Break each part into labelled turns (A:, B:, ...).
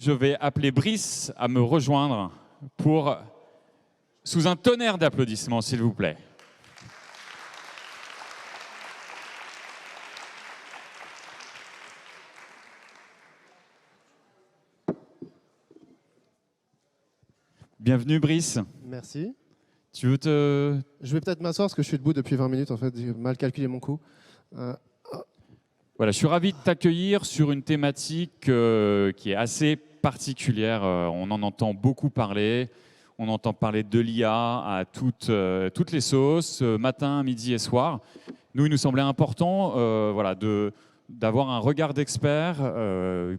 A: Je vais appeler Brice à me rejoindre sous un tonnerre d'applaudissements, s'il vous plaît. Bienvenue Brice.
B: Merci.
A: Tu veux te...
B: Je vais peut-être m'asseoir parce que je suis debout depuis 20 minutes en fait, j'ai mal calculé mon coup.
A: Voilà, je suis ravi de t'accueillir sur une thématique qui est assez particulière. On en entend beaucoup parler. On entend parler de l'IA à toutes les sauces, matin, midi et soir. Nous, il nous semblait important d'avoir un regard d'expert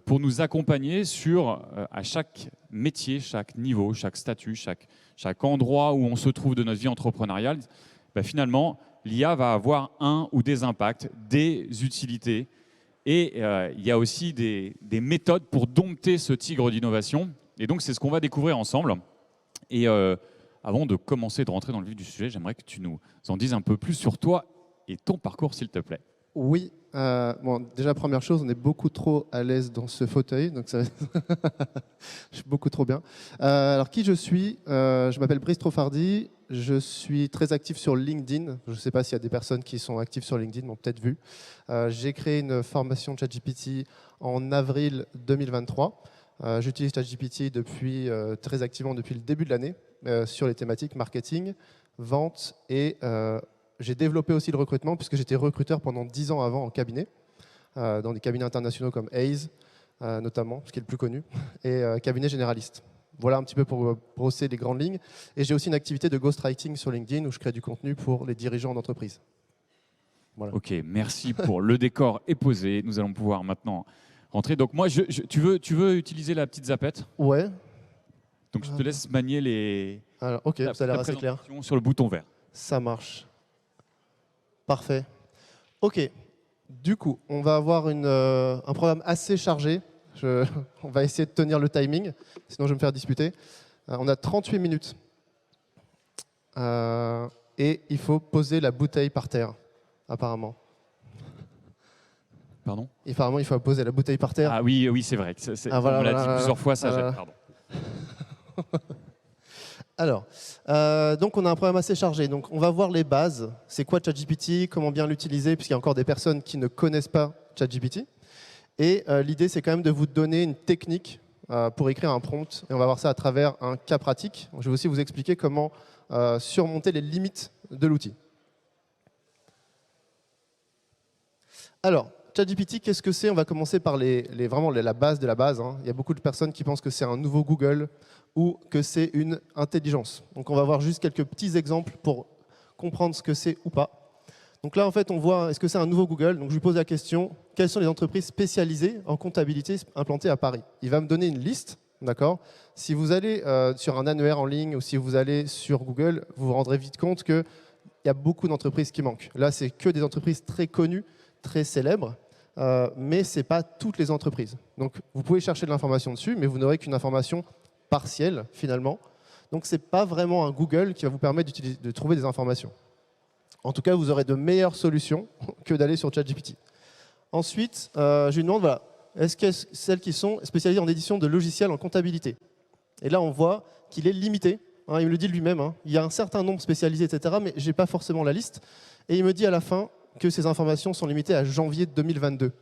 A: pour nous accompagner sur à chaque métier, chaque niveau, chaque statut, chaque endroit où on se trouve de notre vie entrepreneuriale. Finalement, l'IA va avoir un ou des impacts, des utilités. Et il y a aussi des méthodes pour dompter ce tigre d'innovation. Et donc, c'est ce qu'on va découvrir ensemble. Et avant de commencer de rentrer dans le vif du sujet, j'aimerais que tu nous en dises un peu plus sur toi et ton parcours, s'il te plaît.
B: Oui. Déjà, première chose, on est beaucoup trop à l'aise dans ce fauteuil. Donc ça... je suis beaucoup trop bien. Alors, qui je suis? Je m'appelle Brice Trofardi. Je suis très actif sur LinkedIn. Je ne sais pas s'il y a des personnes qui sont actives sur LinkedIn, m'ont peut-être vu. J'ai créé une formation ChatGPT en avril 2023. J'utilise ChatGPT très activement depuis le début de l'année sur les thématiques marketing, vente et j'ai développé aussi le recrutement puisque j'étais recruteur pendant 10 ans avant en cabinet, dans des cabinets internationaux comme Hayes notamment, ce qui est le plus connu, et cabinet généraliste. Voilà un petit peu pour brosser les grandes lignes. Et j'ai aussi une activité de ghostwriting sur LinkedIn où je crée du contenu pour les dirigeants d'entreprise. Voilà.
A: Ok, merci pour le décor est posé. Nous allons pouvoir maintenant rentrer. Donc moi, tu veux utiliser la petite zapette?
B: Ouais.
A: Donc je te laisse manier les.
B: Alors, ok, ça a l'air assez clair.
A: Sur le bouton vert.
B: Ça marche. Parfait. Ok. Du coup, on va avoir un programme assez chargé. On va essayer de tenir le timing, sinon je vais me faire disputer. On a 38 minutes. Et il faut poser la bouteille par terre, apparemment.
A: Pardon?
B: Apparemment, il faut poser la bouteille par terre.
A: Ah oui, c'est vrai. On me l'a dit plusieurs fois, ça jette. Pardon.
B: Alors, donc on a un programme assez chargé. Donc on va voir les bases. C'est quoi ChatGPT? Comment bien l'utiliser? Puisqu'il y a encore des personnes qui ne connaissent pas ChatGPT. Et l'idée, c'est quand même de vous donner une technique pour écrire un prompt. Et on va voir ça à travers un cas pratique. Je vais aussi vous expliquer comment surmonter les limites de l'outil. Alors, ChatGPT, qu'est-ce que c'est? On va commencer par vraiment la base de la base. Il y a beaucoup de personnes qui pensent que c'est un nouveau Google ou que c'est une intelligence. Donc on va voir juste quelques petits exemples pour comprendre ce que c'est ou pas. Donc là, en fait, on voit, est-ce que c'est un nouveau Google? Donc je lui pose la question, quelles sont les entreprises spécialisées en comptabilité implantées à Paris? Il va me donner une liste, d'accord? Si vous allez sur un annuaire en ligne ou si vous allez sur Google, vous vous rendrez vite compte qu'il y a beaucoup d'entreprises qui manquent. Là, c'est que des entreprises très connues, très célèbres, mais ce n'est pas toutes les entreprises. Donc vous pouvez chercher de l'information dessus, mais vous n'aurez qu'une information partielle, finalement. Donc ce n'est pas vraiment un Google qui va vous permettre de trouver des informations. En tout cas, vous aurez de meilleures solutions que d'aller sur ChatGPT. Ensuite, je lui demande, voilà, est-ce que celles qui sont spécialisées en édition de logiciels en comptabilité? Et là, on voit qu'il est limité. Il me le dit lui-même. Il y a un certain nombre spécialisés, etc., mais je n'ai pas forcément la liste. Et il me dit à la fin que ces informations sont limitées à janvier 2022.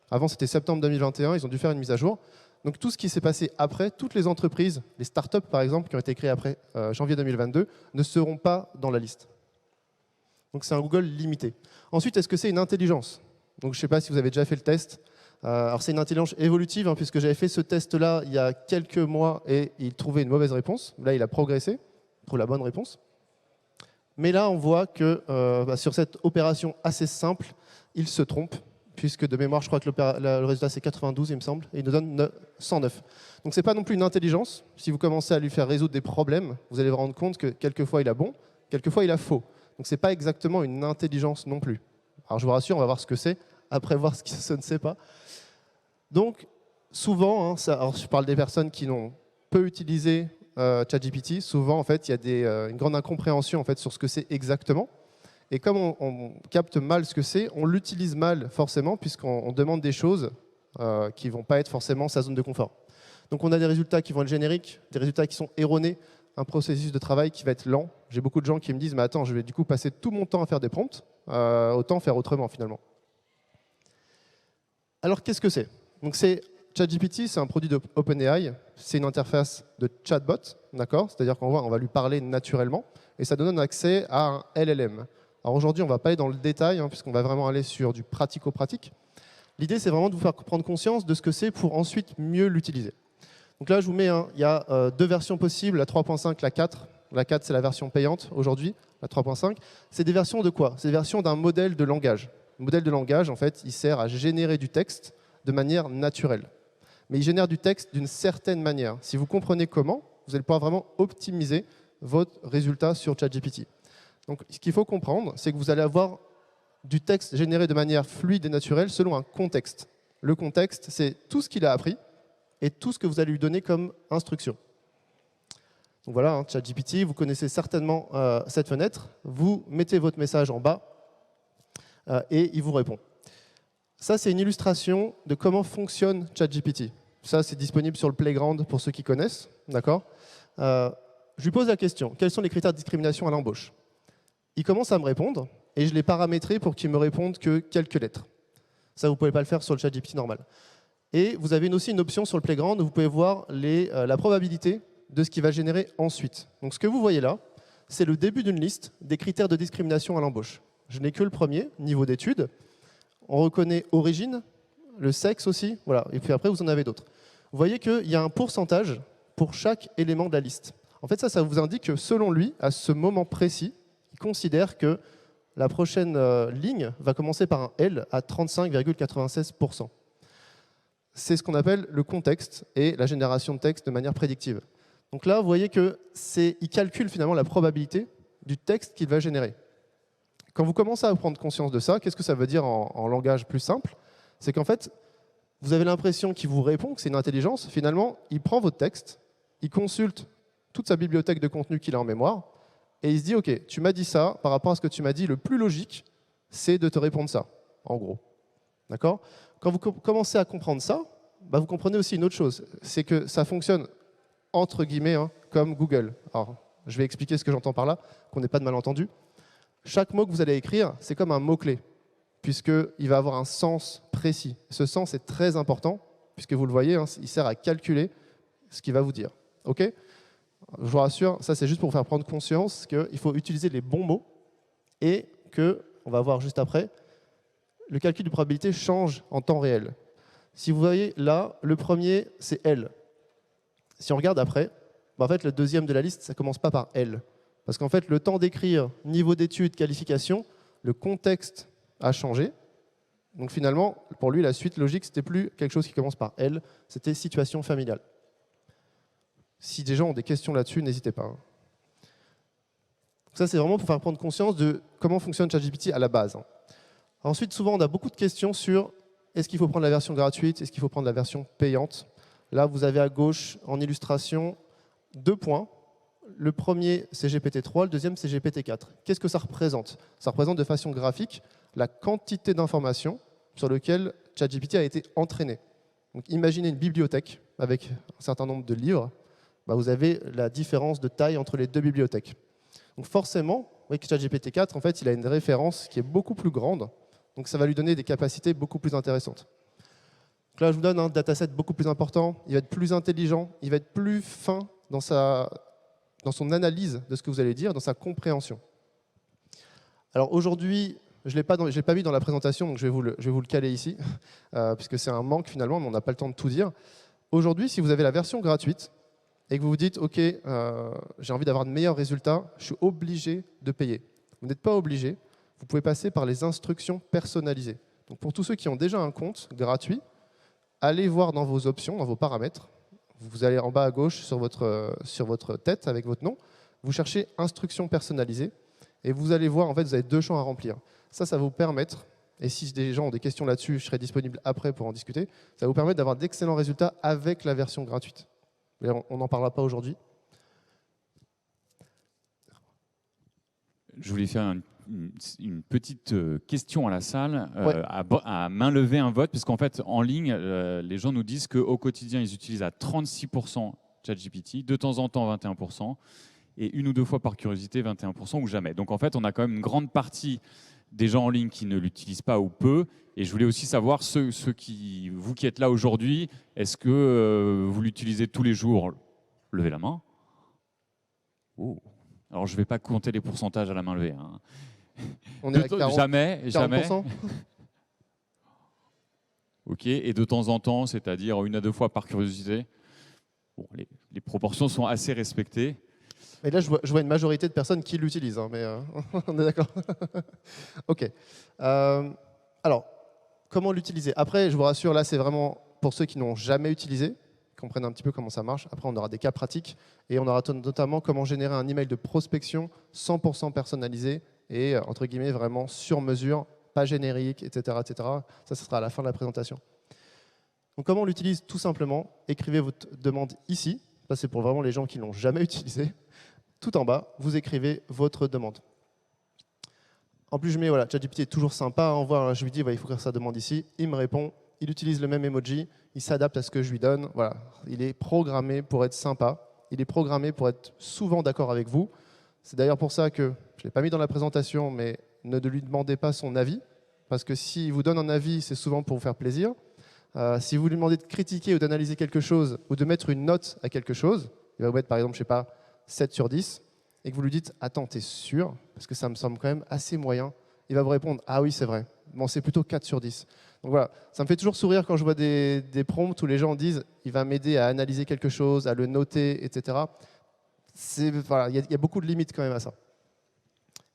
B: Avant, c'était septembre 2021. Ils ont dû faire une mise à jour. Donc tout ce qui s'est passé après, toutes les entreprises, les startups par exemple, qui ont été créées après janvier 2022, ne seront pas dans la liste. Donc c'est un Google limité. Ensuite, est-ce que c'est une intelligence? Donc je ne sais pas si vous avez déjà fait le test. Alors c'est une intelligence évolutive, puisque j'avais fait ce test-là il y a quelques mois et il trouvait une mauvaise réponse. Là, il a progressé, il trouve la bonne réponse. Mais là, on voit que sur cette opération assez simple, il se trompe, puisque de mémoire, je crois que le résultat c'est 92, il me semble, et il nous donne 109. Donc ce n'est pas non plus une intelligence. Si vous commencez à lui faire résoudre des problèmes, vous allez vous rendre compte que quelquefois il a bon, quelquefois il a faux. Donc ce n'est pas exactement une intelligence non plus. Alors je vous rassure, on va voir ce que c'est, après voir ce que ça ne sait pas. Donc souvent, alors je parle des personnes qui n'ont peu utilisé ChatGPT, souvent en fait, il y a une grande incompréhension en fait, sur ce que c'est exactement. Et comme on capte mal ce que c'est, on l'utilise mal forcément, puisqu'on demande des choses qui ne vont pas être forcément sa zone de confort. Donc on a des résultats qui vont être génériques, des résultats qui sont erronés, un processus de travail qui va être lent. J'ai beaucoup de gens qui me disent « mais attends, je vais du coup passer tout mon temps à faire des prompts, autant faire autrement finalement ». Alors qu'est-ce que c'est? Donc ChatGPT, c'est un produit de OpenAI, c'est une interface de chatbot, d'accord? C'est-à-dire qu'on va lui parler naturellement, et ça donne accès à un LLM. Alors aujourd'hui, on ne va pas aller dans le détail, puisqu'on va vraiment aller sur du pratico-pratique. L'idée, c'est vraiment de vous faire prendre conscience de ce que c'est pour ensuite mieux l'utiliser. Donc là, je vous mets, il y a deux versions possibles, la 3.5, la 4. La 4, c'est la version payante aujourd'hui, la 3.5. C'est des versions de quoi? C'est des versions d'un modèle de langage. Le modèle de langage, en fait, il sert à générer du texte de manière naturelle. Mais il génère du texte d'une certaine manière. Si vous comprenez comment, vous allez pouvoir vraiment optimiser votre résultat sur ChatGPT. Donc, ce qu'il faut comprendre, c'est que vous allez avoir du texte généré de manière fluide et naturelle selon un contexte. Le contexte, c'est tout ce qu'il a appris et tout ce que vous allez lui donner comme instruction. Donc voilà, ChatGPT, vous connaissez certainement cette fenêtre. Vous mettez votre message en bas et il vous répond. Ça, c'est une illustration de comment fonctionne ChatGPT. Ça, c'est disponible sur le Playground pour ceux qui connaissent. D'accord. Je lui pose la question, quels sont les critères de discrimination à l'embauche? Il commence à me répondre et je l'ai paramétré pour qu'il me réponde que quelques lettres. Ça, vous ne pouvez pas le faire sur le ChatGPT normal. Et vous avez aussi une option sur le Playground où vous pouvez voir la probabilité de ce qu'il va générer ensuite. Donc ce que vous voyez là, c'est le début d'une liste des critères de discrimination à l'embauche. Je n'ai que le premier, niveau d'études. On reconnaît origine, le sexe aussi, voilà. Et puis après, vous en avez d'autres. Vous voyez qu'il y a un pourcentage pour chaque élément de la liste. En fait, ça vous indique que selon lui, à ce moment précis, il considère que la prochaine ligne va commencer par un L à 35,96%. C'est ce qu'on appelle le contexte et la génération de texte de manière prédictive. Donc là, vous voyez qu'il calcule finalement la probabilité du texte qu'il va générer. Quand vous commencez à prendre conscience de ça, qu'est-ce que ça veut dire en langage plus simple? C'est qu'en fait, vous avez l'impression qu'il vous répond, que c'est une intelligence. Finalement, il prend votre texte, il consulte toute sa bibliothèque de contenu qu'il a en mémoire, et il se dit, OK, tu m'as dit ça, par rapport à ce que tu m'as dit, le plus logique, c'est de te répondre ça, en gros. D'accord? Quand vous commencez à comprendre ça, bah vous comprenez aussi une autre chose, c'est que ça fonctionne, entre guillemets, comme Google. Alors, je vais expliquer ce que j'entends par là, qu'on n'ait pas de malentendu. Chaque mot que vous allez écrire, c'est comme un mot-clé, puisqu'il va avoir un sens précis. Ce sens est très important, puisque vous le voyez, il sert à calculer ce qu'il va vous dire. OK? Je vous rassure, ça c'est juste pour vous faire prendre conscience qu'il faut utiliser les bons mots et que, on va voir juste après, le calcul de probabilité change en temps réel. Si vous voyez là, le premier, c'est L. Si on regarde après, en fait, le deuxième de la liste, ça ne commence pas par L. Parce qu'en fait, le temps d'écrire, niveau d'études, qualification, le contexte a changé. Donc finalement, pour lui, la suite logique, c'était plus quelque chose qui commence par L, c'était situation familiale. Si des gens ont des questions là-dessus, n'hésitez pas. Ça, c'est vraiment pour faire prendre conscience de comment fonctionne ChatGPT à la base. Ensuite, souvent, on a beaucoup de questions sur est-ce qu'il faut prendre la version gratuite, est-ce qu'il faut prendre la version payante. Là, vous avez à gauche, en illustration, 2 points. Le premier, c'est GPT-3, le deuxième, c'est GPT-4. Qu'est-ce que ça représente? Ça représente de façon graphique la quantité d'informations sur lesquelles ChatGPT a été entraîné. Donc, imaginez une bibliothèque avec un certain nombre de livres. Bah, vous avez la différence de taille entre les deux bibliothèques. Donc forcément, vous voyez que ChatGPT-4, en fait, il a une référence qui est beaucoup plus grande. Donc ça va lui donner des capacités beaucoup plus intéressantes. Donc là, je vous donne un dataset beaucoup plus important. Il va être plus intelligent, il va être plus fin dans son analyse de ce que vous allez dire, dans sa compréhension. Alors aujourd'hui, je ne l'ai pas mis dans la présentation, donc je vais vous le caler ici, puisque c'est un manque finalement, mais on n'a pas le temps de tout dire. Aujourd'hui, si vous avez la version gratuite et que vous vous dites « Ok, j'ai envie d'avoir de meilleurs résultats, je suis obligé de payer ». Vous n'êtes pas obligé, vous pouvez passer par les instructions personnalisées. Donc pour tous ceux qui ont déjà un compte gratuit, allez voir dans vos options, dans vos paramètres. Vous allez en bas à gauche sur votre tête avec votre nom. Vous cherchez « Instructions personnalisées » et vous allez voir, en fait, vous avez 2 champs à remplir. Ça va vous permettre, et si des gens ont des questions là-dessus, je serai disponible après pour en discuter, ça va vous permettre d'avoir d'excellents résultats avec la version gratuite. Mais on n'en parlera pas aujourd'hui.
A: Je voulais faire une une petite question à la salle,
B: Ouais.
A: à main levée un vote, parce qu'en fait, en ligne, les gens nous disent qu'au quotidien, ils utilisent à 36% ChatGPT, de temps en temps 21%, et une ou deux fois par curiosité 21% ou jamais. Donc en fait, on a quand même une grande partie des gens en ligne qui ne l'utilisent pas ou peu. Et je voulais aussi savoir, vous qui êtes là aujourd'hui, est-ce que vous l'utilisez tous les jours? Levez la main. Oh. Alors je ne vais pas compter les pourcentages à la main levée. Hein.
B: On est à 40,
A: Jamais.
B: 40%.
A: Ok, et de temps en temps, c'est-à-dire une à deux fois par curiosité. Bon, les proportions sont assez respectées.
B: Et là, je vois une majorité de personnes qui l'utilisent, hein, mais on est d'accord. OK. Alors, comment l'utiliser? Après, je vous rassure, là, c'est vraiment pour ceux qui n'ont jamais utilisé, qui comprennent un petit peu comment ça marche. Après, on aura des cas pratiques et on aura notamment comment générer un email de prospection 100% personnalisé et, entre guillemets, vraiment sur mesure, pas générique, etc., etc. Ça, ce sera à la fin de la présentation. Donc, comment on l'utilise? Tout simplement, écrivez votre demande ici. Ça, c'est pour vraiment les gens qui ne l'ont jamais utilisé. Tout en bas, vous écrivez votre demande. En plus, je mets, voilà, ChatGPT est toujours sympa à en voir. Je lui dis, il faut faire sa demande ici. Il me répond, il utilise le même emoji, il s'adapte à ce que je lui donne. Voilà, il est programmé pour être sympa. Il est programmé pour être souvent d'accord avec vous. C'est d'ailleurs pour ça que, je ne l'ai pas mis dans la présentation, mais ne lui demandez pas son avis. Parce que s'il vous donne un avis, c'est souvent pour vous faire plaisir. Si vous lui demandez de critiquer ou d'analyser quelque chose, ou de mettre une note à quelque chose, il va vous mettre par exemple, je sais pas, 7 sur 10, et que vous lui dites « Attends, t'es sûr? Parce que ça me semble quand même assez moyen. » Il va vous répondre « Ah oui, c'est vrai. Bon, c'est plutôt 4 sur 10. » Donc voilà, ça me fait toujours sourire quand je vois des prompts où les gens disent « Il va m'aider à analyser quelque chose, à le noter, etc. » Voilà, il y a beaucoup de limites quand même à ça.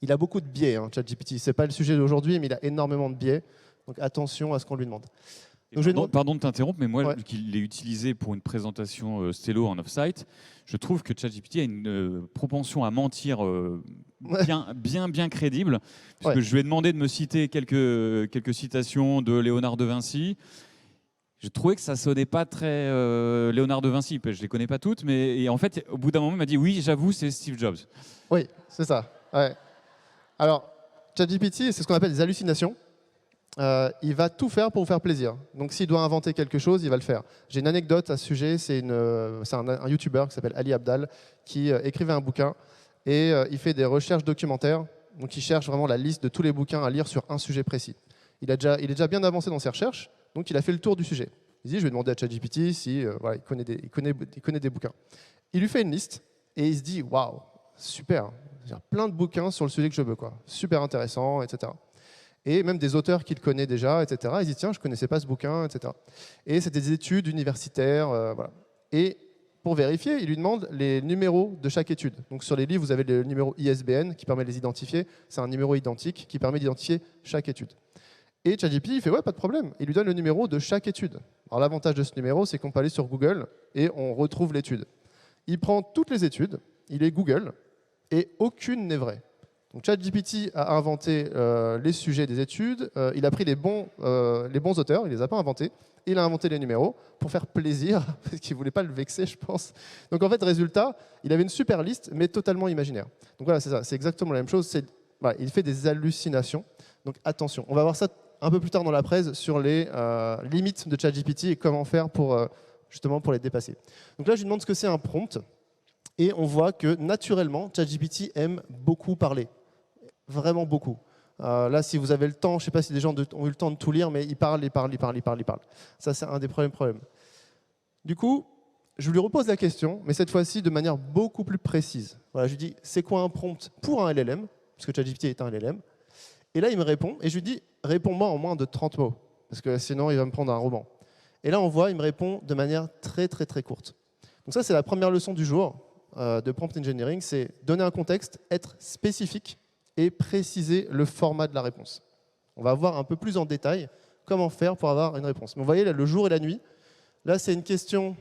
B: Il a beaucoup de biais, hein, ChatGPT. Ce n'est pas le sujet d'aujourd'hui, mais il a énormément de biais. Donc attention à ce qu'on lui demande.
A: Pardon de t'interrompre, mais moi,
B: Ouais.
A: qui l'ai utilisé pour une présentation Stello en off-site, je trouve que ChatGPT a une propension à mentir bien crédible. Parce que je lui ai demandé de me citer quelques citations de Léonard de Vinci. Je trouvais que ça sonnait pas très Léonard de Vinci. Je les connais pas toutes, mais en fait, au bout d'un moment, il m'a dit oui, j'avoue, c'est Steve Jobs.
B: Oui, c'est ça. Ouais. Alors, ChatGPT, c'est ce qu'on appelle des hallucinations. Il va tout faire pour vous faire plaisir. Donc s'il doit inventer quelque chose, il va le faire. J'ai une anecdote à ce sujet, c'est un YouTuber qui s'appelle Ali Abdal qui écrivait un bouquin et il fait des recherches documentaires. Donc il cherche vraiment la liste de tous les bouquins à lire sur un sujet précis. Il est déjà bien avancé dans ses recherches, donc il a fait le tour du sujet. Il dit, je vais demander à ChatGPT si voilà, il connaît des bouquins. Il lui fait une liste et il se dit, waouh, super, il y a plein de bouquins sur le sujet que je veux, quoi. Super intéressant, etc. Et même des auteurs qu'il connaît déjà, etc. Il dit, tiens, je ne connaissais pas ce bouquin, etc. Et c'est des études universitaires, voilà. Et pour vérifier, il lui demande les numéros de chaque étude. Donc sur les livres, vous avez le numéro ISBN qui permet de les identifier. C'est un numéro identique qui permet d'identifier chaque étude. Et ChatGPT, il fait, ouais, pas de problème. Il lui donne le numéro de chaque étude. Alors l'avantage de ce numéro, c'est qu'on peut aller sur Google et on retrouve l'étude. Il prend toutes les études, il les Google, et aucune n'est vraie. Donc ChatGPT a inventé les sujets des études, il a pris les bons auteurs, il ne les a pas inventés, il a inventé les numéros pour faire plaisir, parce qu'il ne voulait pas le vexer, je pense. Donc en fait, résultat, il avait une super liste, mais totalement imaginaire. Donc voilà, c'est ça, c'est exactement la même chose. Voilà, il fait des hallucinations, donc attention. On va voir ça un peu plus tard dans la presse sur les limites de ChatGPT et comment faire justement pour les dépasser. Donc là, je lui demande ce que c'est un prompt, et on voit que naturellement, ChatGPT aime beaucoup parler. Vraiment beaucoup. Là, si vous avez le temps, je ne sais pas si des gens ont eu le temps de tout lire, mais il parle. Ça, c'est un des problèmes. Du coup, je lui repose la question, mais cette fois-ci de manière beaucoup plus précise. Voilà, je lui dis, c'est quoi un prompt pour un LLM? Parce que ChatGPT est un LLM. Et là, il me répond, et je lui dis, réponds-moi en moins de 30 mots, parce que sinon, il va me prendre un roman. Et là, on voit, il me répond de manière très, très, très courte. Donc ça, c'est la première leçon du jour de prompt engineering, c'est donner un contexte, être spécifique, et préciser le format de la réponse. On va voir un peu plus en détail comment faire pour avoir une réponse. Mais vous voyez, là, le jour et la nuit, là, c'est une question...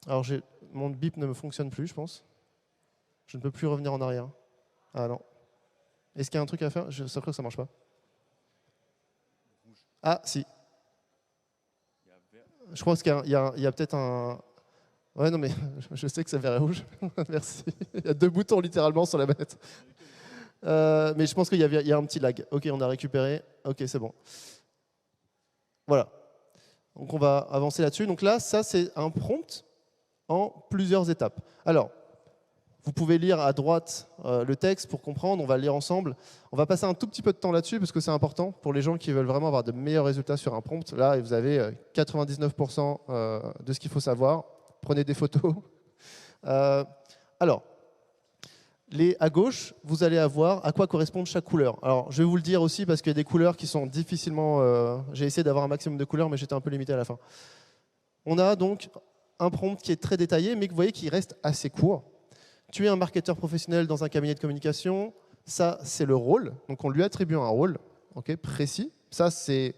B: Alors, mon bip ne me fonctionne plus, je pense. Je ne peux plus revenir en arrière. Ah non. Est-ce qu'il y a un truc à faire? Je crois que ça ne marche pas. Ah, si. Je pense qu'il y a peut-être un... Ouais, non, mais je sais que ça verrait rouge. Merci. Il y a 2 boutons littéralement sur la manette. Mais je pense qu'il y a un petit lag. OK, on a récupéré. OK, c'est bon. Voilà. Donc on va avancer là-dessus. Donc là, ça, c'est un prompt en plusieurs étapes. Alors, vous pouvez lire à droite le texte pour comprendre, on va le lire ensemble. On va passer un tout petit peu de temps là-dessus parce que c'est important pour les gens qui veulent vraiment avoir de meilleurs résultats sur un prompt. Là, vous avez 99% de ce qu'il faut savoir. Prenez des photos. Alors, à gauche, vous allez avoir à quoi correspond chaque couleur. Alors, je vais vous le dire aussi parce qu'il y a des couleurs qui sont difficilement... J'ai essayé d'avoir un maximum de couleurs, mais j'étais un peu limité à la fin. On a donc un prompt qui est très détaillé, mais que vous voyez qui reste assez court. Tu es un marketeur professionnel dans un cabinet de communication. Ça, c'est le rôle. Donc, on lui attribue un rôle précis. Ça, c'est,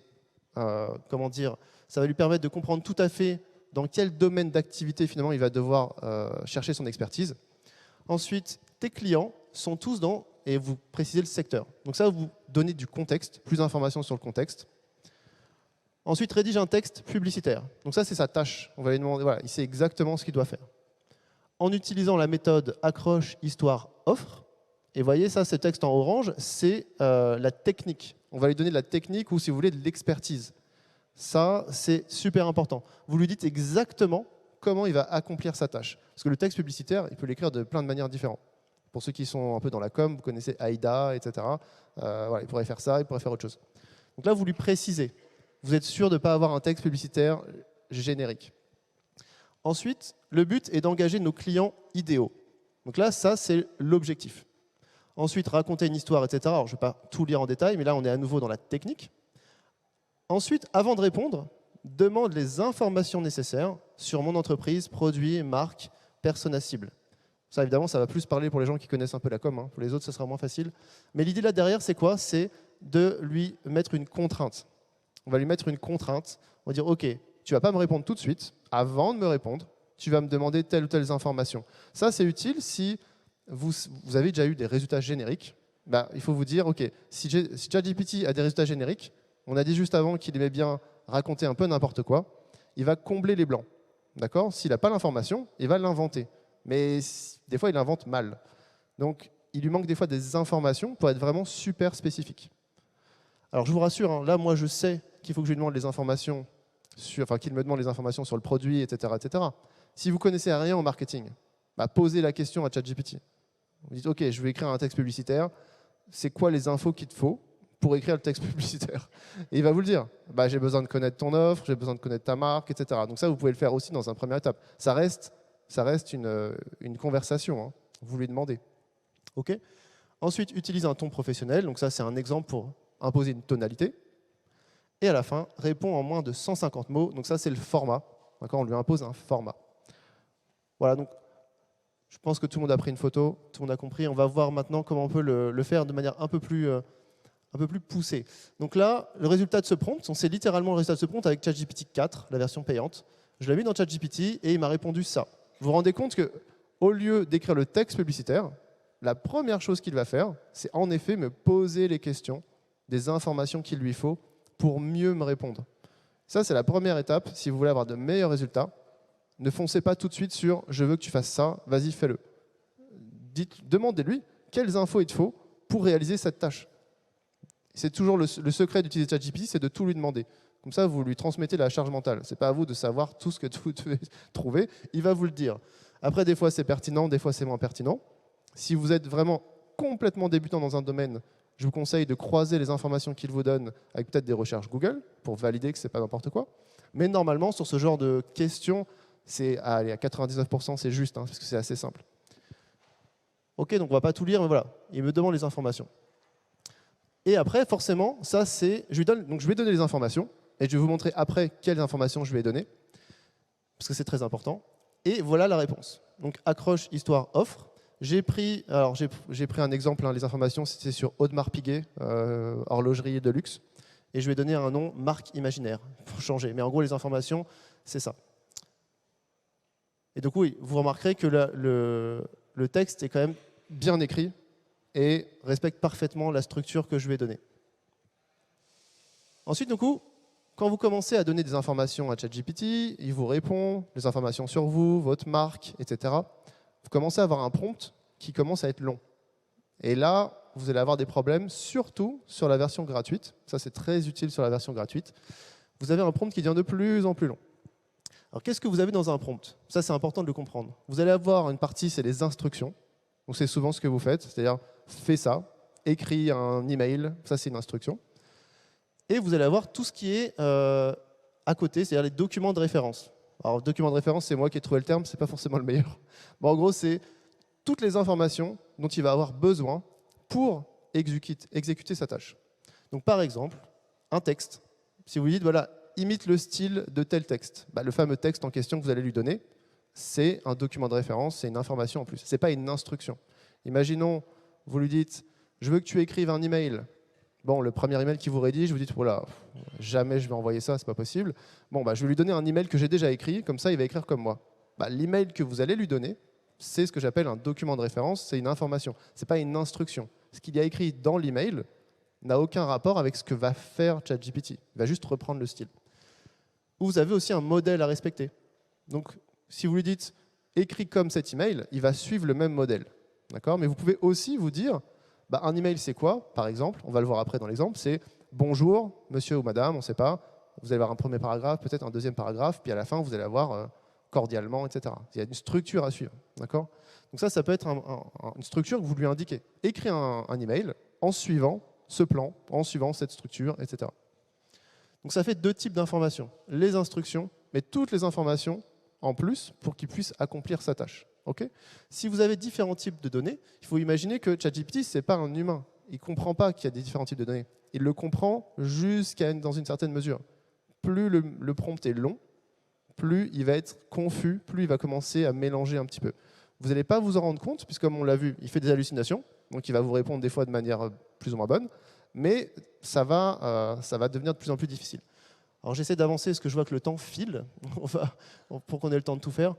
B: comment dire, ça va lui permettre de comprendre tout à fait dans quel domaine d'activité, finalement, il va devoir chercher son expertise. Ensuite, tes clients sont tous dans, et vous précisez le secteur. Donc ça, vous donnez du contexte, plus d'informations sur le contexte. Ensuite, rédige un texte publicitaire. Donc ça, c'est sa tâche. On va lui demander, voilà, il sait exactement ce qu'il doit faire. En utilisant la méthode accroche, histoire, offre, et vous voyez, ça, ce texte en orange, c'est la technique. On va lui donner de la technique ou, si vous voulez, de l'expertise. Ça, c'est super important. Vous lui dites exactement comment il va accomplir sa tâche. Parce que le texte publicitaire, il peut l'écrire de plein de manières différentes. Pour ceux qui sont un peu dans la com, vous connaissez AIDA, etc. Voilà, il pourrait faire ça, il pourrait faire autre chose. Donc là, vous lui précisez. Vous êtes sûr de ne pas avoir un texte publicitaire générique. Ensuite, le but est d'engager nos clients idéaux. Donc là, ça, c'est l'objectif. Ensuite, raconter une histoire, etc. Alors, je ne vais pas tout lire en détail, mais là, on est à nouveau dans la technique. Ensuite, avant de répondre, demande les informations nécessaires sur mon entreprise, produit, marque, persona cible. Ça, évidemment, ça va plus parler pour les gens qui connaissent un peu la com. Pour les autres, ça sera moins facile. Mais l'idée là derrière, c'est quoi? C'est de lui mettre une contrainte. On va lui mettre une contrainte. On va dire, OK, tu ne vas pas me répondre tout de suite. Avant de me répondre, tu vas me demander telle ou telle information. Ça, c'est utile si vous avez déjà eu des résultats génériques. Bah, il faut vous dire, OK, si ChatGPT a des résultats génériques, on a dit juste avant qu'il aimait bien raconter un peu n'importe quoi, il va combler les blancs. D'accord? S'il n'a pas l'information, il va l'inventer. Mais des fois, il invente mal. Donc, il lui manque des fois des informations pour être vraiment super spécifique. Alors, je vous rassure, hein, là, moi, je sais qu'il faut que je lui demande les informations, qu'il me demande les informations sur le produit, etc., etc. Si vous ne connaissez rien au marketing, bah, posez la question à ChatGPT. Vous dites, OK, je vais écrire un texte publicitaire. C'est quoi les infos qu'il te faut pour écrire le texte publicitaire? Et il va vous le dire. Bah, j'ai besoin de connaître ton offre, j'ai besoin de connaître ta marque, etc. Donc ça, vous pouvez le faire aussi dans une première étape. Ça reste une conversation. Hein. Vous lui demandez. OK. Ensuite, utilise un ton professionnel. Donc ça, c'est un exemple pour imposer une tonalité. Et à la fin, réponds en moins de 150 mots. Donc ça, c'est le format. On lui impose un format. Voilà, donc je pense que tout le monde a pris une photo, tout le monde a compris. On va voir maintenant comment on peut le faire de manière un peu plus poussée. Donc là, le résultat de ce prompt, c'est littéralement le résultat de ce prompt avec ChatGPT 4, la version payante. Je l'ai mis dans ChatGPT et il m'a répondu ça. Vous vous rendez compte qu'au lieu d'écrire le texte publicitaire, la première chose qu'il va faire, c'est en effet me poser les questions, des informations qu'il lui faut pour mieux me répondre. Ça, c'est la première étape. Si vous voulez avoir de meilleurs résultats, ne foncez pas tout de suite sur « je veux que tu fasses ça, vas-y, fais-le ». Demandez-lui quelles infos il te faut pour réaliser cette tâche. C'est toujours le secret d'utiliser ChatGPT, c'est de tout lui demander. Comme ça, vous lui transmettez la charge mentale. Ce n'est pas à vous de savoir tout ce que vous devez trouver, il va vous le dire. Après, des fois, c'est pertinent, des fois, c'est moins pertinent. Si vous êtes vraiment complètement débutant dans un domaine, je vous conseille de croiser les informations qu'il vous donne avec peut-être des recherches Google pour valider que ce n'est pas n'importe quoi. Mais normalement, sur ce genre de questions, à 99%, c'est juste, hein, parce que c'est assez simple. OK, donc on ne va pas tout lire, mais voilà, il me demande les informations. Et après, forcément, ça c'est, donc je vais donner les informations, et je vais vous montrer après quelles informations je vais donner, parce que c'est très important. Et voilà la réponse. Donc accroche, histoire, offre. J'ai pris un exemple, hein, les informations, c'était sur Audemars Piguet, horlogerie de luxe, et je vais donner un nom marque imaginaire, pour changer. Mais en gros, les informations, c'est ça. Et donc oui, vous remarquerez que le texte est quand même bien écrit et respecte parfaitement la structure que je vais donner. Ensuite, du coup, quand vous commencez à donner des informations à ChatGPT, il vous répond, les informations sur vous, votre marque, etc. Vous commencez à avoir un prompt qui commence à être long. Et là, vous allez avoir des problèmes, surtout sur la version gratuite. Ça, c'est très utile sur la version gratuite. Vous avez un prompt qui devient de plus en plus long. Alors, qu'est-ce que vous avez dans un prompt? Ça, c'est important de le comprendre. Vous allez avoir une partie, c'est les instructions. Donc, c'est souvent ce que vous faites, c'est-à-dire, fais ça, écris un email, ça, c'est une instruction. Et vous allez avoir tout ce qui est à côté, c'est-à-dire les documents de référence. Alors, document de référence, c'est moi qui ai trouvé le terme, c'est pas forcément le meilleur. Bon, en gros, c'est toutes les informations dont il va avoir besoin pour exécuter sa tâche. Donc, par exemple, un texte. Si vous lui dites, voilà, imite le style de tel texte, le fameux texte en question que vous allez lui donner, c'est un document de référence, c'est une information en plus. Ce n'est pas une instruction. Imaginons, vous lui dites, je veux que tu écrives un email. Bon, le premier email qu'il vous rédige, vous dites, voilà, jamais je vais envoyer ça, c'est pas possible. Bon, je vais lui donner un email que j'ai déjà écrit, comme ça il va écrire comme moi. L'email que vous allez lui donner, c'est ce que j'appelle un document de référence, c'est une information, ce n'est pas une instruction. Ce qu'il y a écrit dans l'email n'a aucun rapport avec ce que va faire ChatGPT. Il va juste reprendre le style. Vous avez aussi un modèle à respecter. Donc, si vous lui dites « écris comme cet email », il va suivre le même modèle. Mais vous pouvez aussi vous dire un email, c'est quoi? Par exemple, on va le voir après dans l'exemple, c'est « bonjour, monsieur ou madame », on ne sait pas. Vous allez avoir un premier paragraphe, peut-être un deuxième paragraphe, puis à la fin, vous allez avoir cordialement, etc. Il y a une structure à suivre. Donc ça peut être une structure que vous lui indiquez. Écris un email en suivant ce plan, en suivant cette structure, etc. Donc ça fait deux types d'informations. Les instructions, mais toutes les informations en plus pour qu'il puisse accomplir sa tâche. Si vous avez différents types de données, il faut imaginer que ChatGPT, ce n'est pas un humain. Il ne comprend pas qu'il y a des différents types de données. Il le comprend dans une certaine mesure. Plus le prompt est long, plus il va être confus, plus il va commencer à mélanger un petit peu. Vous n'allez pas vous en rendre compte, puisque comme on l'a vu, il fait des hallucinations, donc il va vous répondre des fois de manière plus ou moins bonne, mais ça va devenir de plus en plus difficile. Alors j'essaie d'avancer parce que je vois que le temps file, pour qu'on ait le temps de tout faire.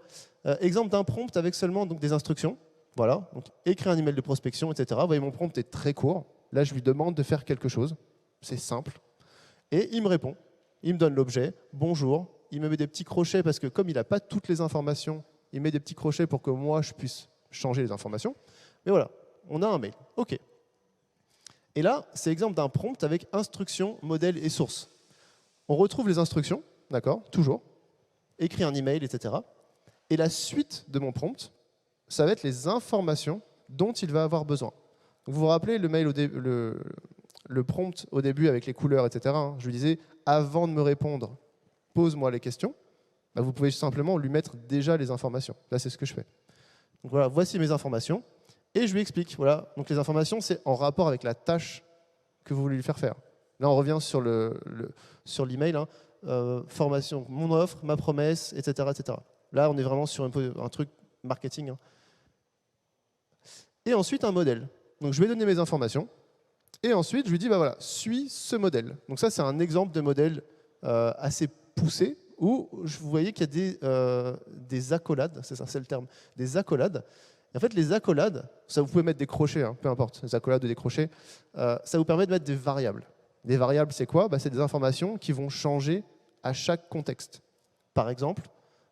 B: Exemple d'un prompt avec seulement des instructions. Voilà, donc écrire un email de prospection, etc. Vous voyez, mon prompt est très court. Là, je lui demande de faire quelque chose. C'est simple. Et il me répond. Il me donne l'objet. Bonjour. Il me met des petits crochets parce que comme il n'a pas toutes les informations, il met des petits crochets pour que moi, je puisse changer les informations. Mais voilà, on a un mail. OK. Et là, c'est l'exemple d'un prompt avec instruction, modèle et source. On retrouve les instructions, d'accord, toujours. Écrit un email, etc. Et la suite de mon prompt, ça va être les informations dont il va avoir besoin. Donc vous vous rappelez le mail, le prompt au début avec les couleurs, etc. Je lui disais, avant de me répondre, pose-moi les questions. Vous pouvez simplement lui mettre déjà les informations. Là, c'est ce que je fais. Donc voilà, voici mes informations. Et je lui explique. Voilà. Donc les informations, c'est en rapport avec la tâche que vous voulez lui faire faire. Là, on revient sur l'email. Formation, mon offre, ma promesse, etc., etc. Là, on est vraiment sur un truc marketing. Et ensuite, un modèle. Donc, je vais donner mes informations. Et ensuite, je lui dis, voilà, suis ce modèle. Donc ça, c'est un exemple de modèle assez poussé où vous voyez qu'il y a des accolades, c'est ça, c'est le terme, des accolades. Et en fait, les accolades, ça vous pouvez mettre des crochets, peu importe, des accolades ou des crochets, ça vous permet de mettre des variables. Des variables, c'est quoi? C'est des informations qui vont changer à chaque contexte. Par exemple,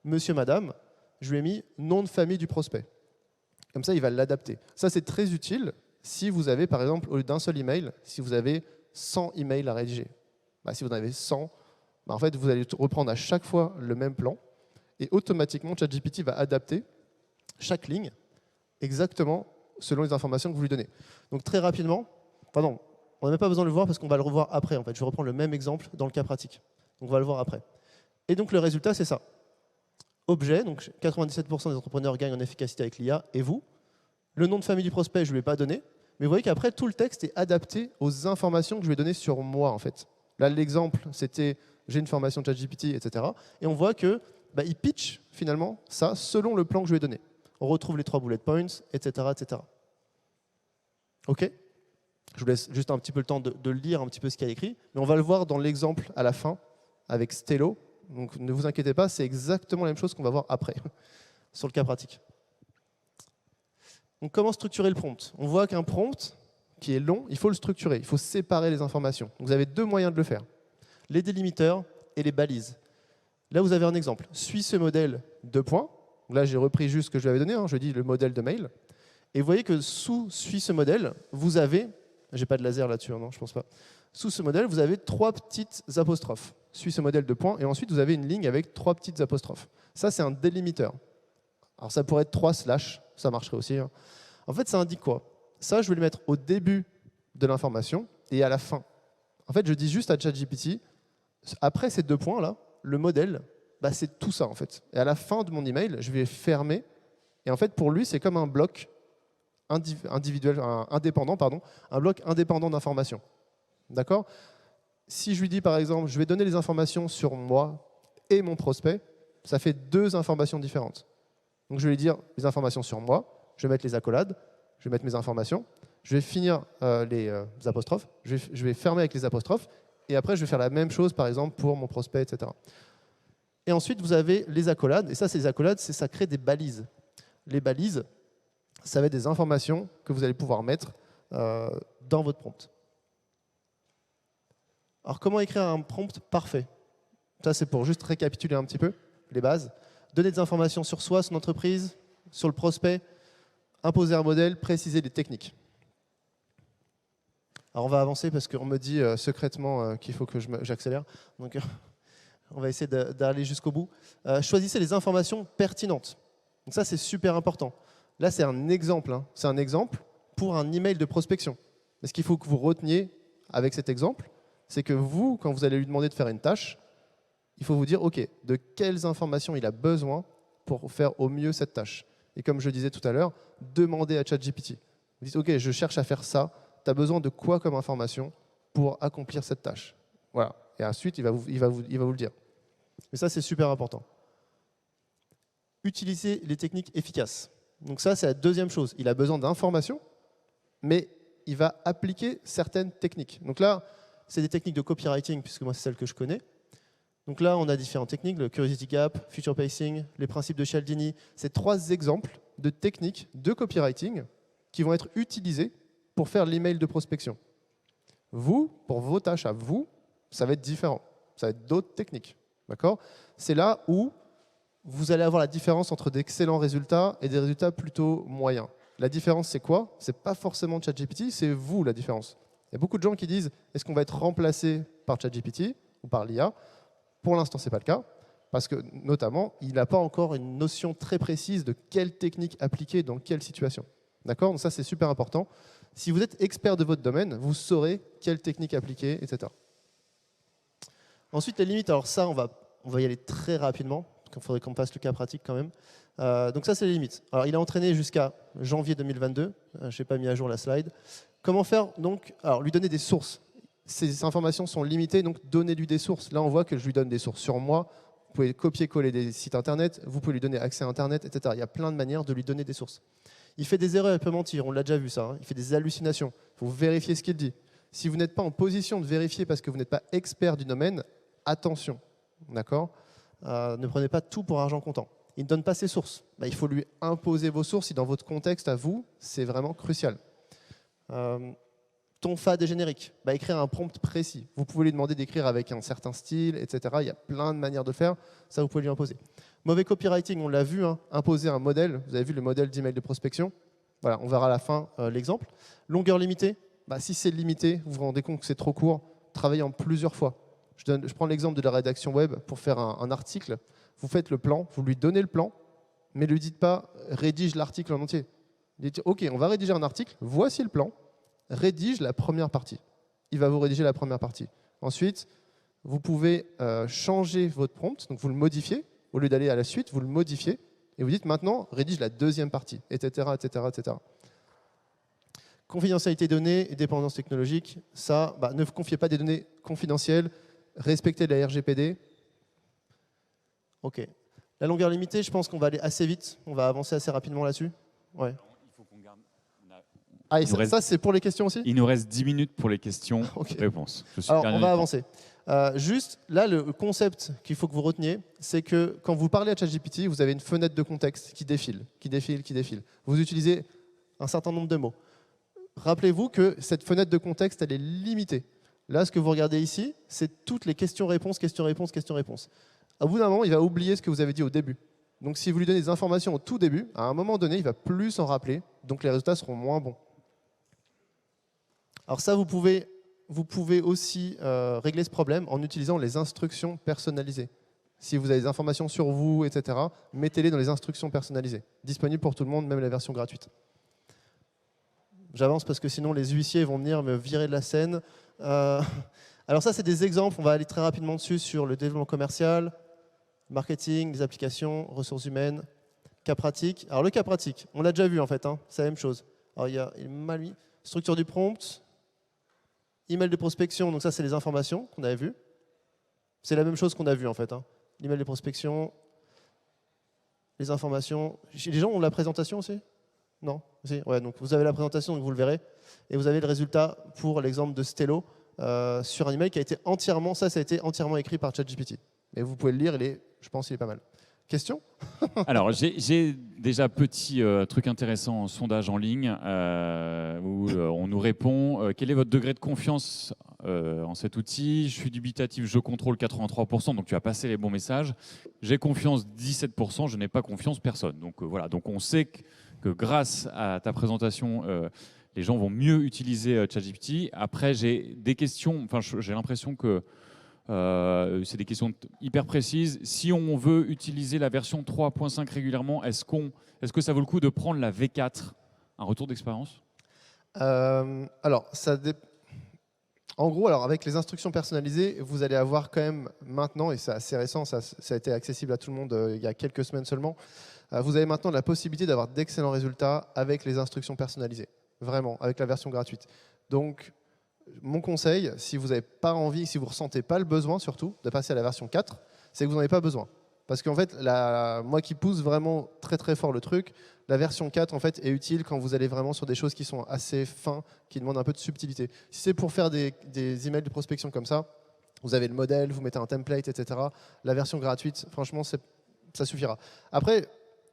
B: monsieur, madame, je lui ai mis nom de famille du prospect. Comme ça, il va l'adapter. Ça, c'est très utile si vous avez, par exemple, au lieu d'un seul email, si vous avez 100 emails à rédiger. Si vous en avez 100, en fait, vous allez reprendre à chaque fois le même plan et automatiquement, ChatGPT va adapter chaque ligne exactement selon les informations que vous lui donnez. Donc, très rapidement, pardon, on n'a même pas besoin de le voir parce qu'on va le revoir après. En fait. Je vais reprendre le même exemple dans le cas pratique. Donc, on va le voir après. Et donc, le résultat, c'est ça. Objet, donc 97% des entrepreneurs gagnent en efficacité avec l'IA, et vous. Le nom de famille du prospect, je ne lui ai pas donné. Mais vous voyez qu'après, tout le texte est adapté aux informations que je lui ai données sur moi, en fait. Là, l'exemple, c'était j'ai une formation de ChatGPT, etc. Et on voit que il pitch, finalement, ça selon le plan que je lui ai donné. On retrouve les 3 bullet points, etc., etc. OK? Je vous laisse juste un petit peu le temps de lire un petit peu ce qu'il y a écrit. Mais on va le voir dans l'exemple à la fin, avec Stello. Donc ne vous inquiétez pas, c'est exactement la même chose qu'on va voir après, sur le cas pratique. Donc comment structurer le prompt? On voit qu'un prompt qui est long, il faut le structurer, il faut séparer les informations. Donc vous avez 2 moyens de le faire, les délimiteurs et les balises. Là, vous avez un exemple. Suis ce modèle, 2 points. Donc là, j'ai repris juste ce que je lui avais donné, je lui ai dit le modèle de mail. Et vous voyez que sous Suis ce modèle, vous avez, j'ai pas de laser là-dessus, non, je pense pas. Sous ce modèle, vous avez 3 petites apostrophes. Suis ce modèle de points, et ensuite vous avez une ligne avec 3 petites apostrophes. Ça, c'est un délimiteur. Alors ça pourrait être 3 slash, ça marcherait aussi. Hein. En fait, ça indique quoi? Ça, je vais le mettre au début de l'information et à la fin. En fait, je dis juste à ChatGPT, après ces 2 points-là, le modèle, bah, c'est tout ça en fait. Et à la fin de mon email, je vais fermer. Et en fait, pour lui, c'est comme un bloc individuel, indépendant, pardon, un bloc indépendant d'informations. D'accord? Si je lui dis par exemple, je vais donner les informations sur moi et mon prospect, ça fait 2 informations différentes. Donc je vais lui dire les informations sur moi, je vais mettre les accolades, je vais mettre mes informations, je vais finir les apostrophes, je vais fermer avec les apostrophes, et après je vais faire la même chose par exemple pour mon prospect, etc. Et ensuite vous avez les accolades, et ça c'est les accolades, ça crée des balises. Les balises, ça va être des informations que vous allez pouvoir mettre dans votre prompt. Alors, comment écrire un prompt parfait? Ça, c'est pour juste récapituler un petit peu les bases. Donner des informations sur soi, son entreprise, sur le prospect, imposer un modèle, préciser les techniques. Alors, on va avancer parce qu'on me dit secrètement qu'il faut que j'accélère. Donc, on va essayer d'aller jusqu'au bout. Choisissez les informations pertinentes. Donc ça, c'est super important. Là, c'est un exemple. Hein. C'est un exemple pour un email de prospection. Mais ce qu'il faut que vous reteniez avec cet exemple, c'est que vous, quand vous allez lui demander de faire une tâche, il faut vous dire, OK, de quelles informations il a besoin pour faire au mieux cette tâche. Et comme je disais tout à l'heure, demandez à ChatGPT. Vous dites, OK, je cherche à faire ça, tu as besoin de quoi comme information pour accomplir cette tâche? Voilà. Et ensuite, il va vous le dire. Mais ça, c'est super important. Utilisez les techniques efficaces. Donc ça, c'est la deuxième chose. Il a besoin d'informations, mais il va appliquer certaines techniques. Donc là, c'est des techniques de copywriting, puisque moi, c'est celle que je connais. Donc là, on a différentes techniques, le Curiosity Gap, Future Pacing, les principes de Cialdini. C'est 3 exemples de techniques de copywriting qui vont être utilisées pour faire l'email de prospection. Vous, pour vos tâches à vous, ça va être différent. Ça va être d'autres techniques. D'accord? C'est là où vous allez avoir la différence entre d'excellents résultats et des résultats plutôt moyens. La différence, c'est quoi? C'est pas forcément ChatGPT, c'est vous la différence. Il y a beaucoup de gens qui disent, est-ce qu'on va être remplacé par ChatGPT ou par l'IA? Pour l'instant, ce n'est pas le cas, parce que notamment, il n'a pas encore une notion très précise de quelle technique appliquer dans quelle situation. D'accord? Donc ça, c'est super important. Si vous êtes expert de votre domaine, vous saurez quelle technique appliquer, etc. Ensuite, les limites. Alors ça, on va y aller très rapidement, parce qu'il faudrait qu'on passe le cas pratique quand même. Donc ça, c'est les limites. Alors, il a entraîné jusqu'à janvier 2022. Je n'ai pas mis à jour la slide. Comment faire donc? Alors, lui donner des sources. Ces informations sont limitées, donc donnez-lui des sources. Là, on voit que je lui donne des sources sur moi. Vous pouvez copier-coller des sites Internet, vous pouvez lui donner accès à Internet, etc. Il y a plein de manières de lui donner des sources. Il fait des erreurs, il peut mentir, on l'a déjà vu ça. Hein. Il fait des hallucinations. Il faut vérifier ce qu'il dit. Si vous n'êtes pas en position de vérifier parce que vous n'êtes pas expert du domaine, attention. D'accord? Ne prenez pas tout pour argent comptant. Il ne donne pas ses sources. Bah, il faut lui imposer vos sources si dans votre contexte à vous, c'est vraiment crucial. Ton fade est générique. Bah, écrire un prompt précis. Vous pouvez lui demander d'écrire avec un certain style, etc. Il y a plein de manières de faire. Ça, vous pouvez lui imposer. Mauvais copywriting, on l'a vu, hein, imposer un modèle. Vous avez vu le modèle d'email de prospection. Voilà, on verra à la fin l'exemple. Longueur limitée. Bah, si c'est limité, vous vous rendez compte que c'est trop court, travaillez en plusieurs fois. Je prends l'exemple de la rédaction web pour faire un article. Vous faites le plan, vous lui donnez le plan, mais ne lui dites pas « rédige l'article en entier ». Dites « Ok, on va rédiger un article, voici le plan, rédige la première partie ». Il va vous rédiger la première partie. Ensuite, vous pouvez changer votre prompt, donc vous le modifiez. Au lieu d'aller à la suite, vous le modifiez et vous dites maintenant « rédige la deuxième partie », etc., etc., etc. Confidentialité des données et dépendance technologique, ça, ne vous confiez pas des données confidentielles, respectez la RGPD. OK. La longueur limitée, je pense qu'on va aller assez vite. On va avancer assez rapidement là-dessus. Ouais.
A: Il faut qu'on garde...
B: Ah, et ça c'est pour les questions aussi?
A: Il nous reste 10 minutes pour les questions-réponses.
B: Okay. Alors, on va avancer. Juste, là, le concept qu'il faut que vous reteniez, c'est que quand vous parlez à ChatGPT, vous avez une fenêtre de contexte qui défile, qui défile, qui défile. Vous utilisez un certain nombre de mots. Rappelez-vous que cette fenêtre de contexte, elle est limitée. Là, ce que vous regardez ici, c'est toutes les questions-réponses, questions-réponses, questions-réponses. À bout d'un moment, il va oublier ce que vous avez dit au début. Donc, si vous lui donnez des informations au tout début, à un moment donné, il ne va plus s'en rappeler Donc les résultats seront moins bons. Alors ça, vous pouvez aussi régler ce problème en utilisant les instructions personnalisées. Si vous avez des informations sur vous, etc., mettez-les dans les instructions personnalisées. Disponibles pour tout le monde, même la version gratuite. J'avance parce que sinon les huissiers vont venir me virer de la scène. Alors ça, c'est des exemples. On va aller très rapidement dessus sur le développement commercial, marketing, les applications, ressources humaines, cas pratique. Alors le cas pratique, on l'a déjà vu en fait, hein, c'est la même chose. Alors il est mal mis. Structure du prompt, email de prospection, donc ça c'est les informations qu'on avait vues. C'est la même chose qu'on a vu en fait. Hein. L'email de prospection, les informations. Les gens ont la présentation aussi? Non? Si, ouais, donc vous avez la présentation, donc vous le verrez. Et vous avez le résultat pour l'exemple de Stello sur un email qui a été entièrement, ça a été entièrement écrit par ChatGPT. Et vous pouvez le lire, je pense qu'il est pas mal. Question?
A: Alors, j'ai déjà petit truc intéressant, sondage en ligne, où on nous répond quel est votre degré de confiance en cet outil? Je suis dubitatif, je contrôle 83%, donc tu as passé les bons messages. J'ai confiance 17%, je n'ai pas confiance personne. Donc voilà, donc on sait que grâce à ta présentation, les gens vont mieux utiliser ChatGPT. Après, j'ai des questions, enfin j'ai l'impression que c'est des questions hyper précises. Si on veut utiliser la version 3.5 régulièrement, est-ce que ça vaut le coup de prendre la V4? Un retour d'expérience?
B: Alors, en gros, avec les instructions personnalisées, vous allez avoir quand même maintenant, et c'est assez récent, ça a été accessible à tout le monde il y a quelques semaines seulement, vous avez maintenant la possibilité d'avoir d'excellents résultats avec les instructions personnalisées. Vraiment, avec la version gratuite. Donc, mon conseil, si vous n'avez pas envie, si vous ne ressentez pas le besoin surtout de passer à la version 4, c'est que vous n'en avez pas besoin. Parce qu'en fait, moi qui pousse vraiment très très fort le truc, la version 4 en fait, est utile quand vous allez vraiment sur des choses qui sont assez fins, qui demandent un peu de subtilité. Si c'est pour faire des emails de prospection comme ça, vous avez le modèle, vous mettez un template, etc. La version gratuite, franchement, ça suffira. Après,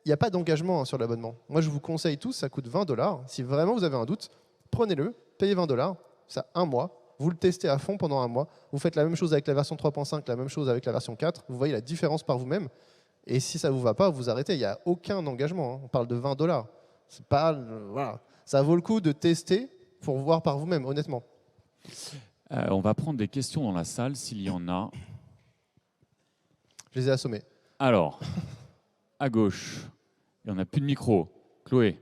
B: il n'y a pas d'engagement sur l'abonnement. Moi, je vous conseille tous, ça coûte 20 $. Si vraiment vous avez un doute, prenez-le, payez 20 $. Ça, un mois, vous le testez à fond pendant un mois, vous faites la même chose avec la version 3.5, la même chose avec la version 4, vous voyez la différence par vous-même, et si ça ne vous va pas, vous arrêtez, il n'y a aucun engagement, hein. On parle de 20 $. C'est pas, voilà. Ça vaut le coup de tester pour voir par vous-même, honnêtement.
A: On va prendre des questions dans la salle, s'il y en a.
B: Je les ai assommés.
A: Alors, à gauche, il n'y en a plus de micro. Chloé,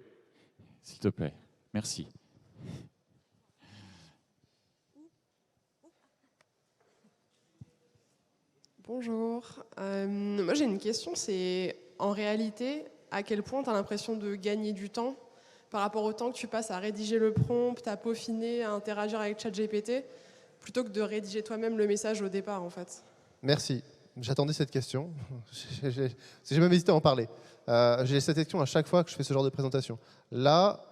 A: s'il te plaît, merci.
C: Bonjour. Moi, j'ai une question, c'est en réalité, à quel point tu as l'impression de gagner du temps par rapport au temps que tu passes à rédiger le prompt, à peaufiner, à interagir avec ChatGPT, plutôt que de rédiger toi-même le message au départ, en fait?
B: Merci. J'attendais cette question. J'ai même hésité à en parler. J'ai cette question à chaque fois que je fais ce genre de présentation. Là,